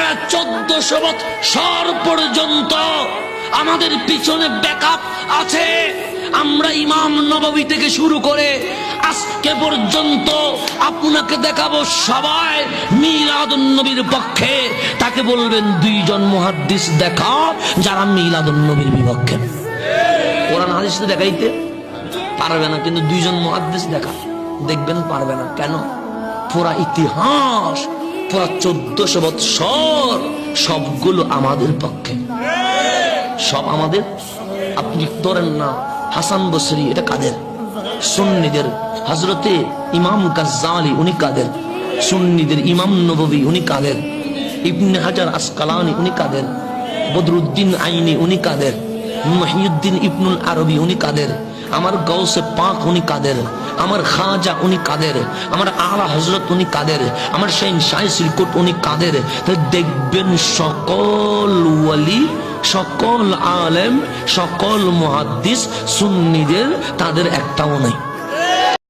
প্রায় 1400 বছর পর্যন্ত আমাদের পিছনে ব্যাকআপ আছে। আমরা ইমাম নববী থেকে শুরু করে আজকে পর্যন্ত আপনাকে দেখাবো সবাই মিলাদুন নবীর পক্ষে। তাকে বলবেন দুইজন মুহাদ্দিস দেখাও যারা মিলাদুন নবীর বিপক্ষে। কোরআন হাদিস তো দেখাইতে পারবে না, কিন্তু দুইজন মুহাদ্দিস দেখা দেখবেন পারবে না। কেন? পুরা ইতিহাস, পুরা 1400 বছর সবগুলো আমাদের পক্ষে, সব আমাদের। আপনি ধরেন না হাসান বসরি, এটা কাদের? সুন্নিদের। হযরতে ইমাম গাজ্জালি, উনি কাদের? সুন্নিদের। ইমাম নববী, উনি কাদের? ইবনে হাজার আসকালানি, উনি কাদের? বদরুদ্দিন আইনি, উনি কাদের? মুহিউদ্দিন ইবনুল আরবি, উনি কাদের? আমার গাউসে পাক, উনি কাদের? আমার খাজা, উনি কাদের? আমার আলা হযরত, উনি কাদের? আমার শাইন শাহ সিলকুট, উনি কাদের? দেখবেন সকল ওয়ালি, সকল আলেম, সকল মুহাদ্দিস সুন্নিদের, তাদের একটাও নাই।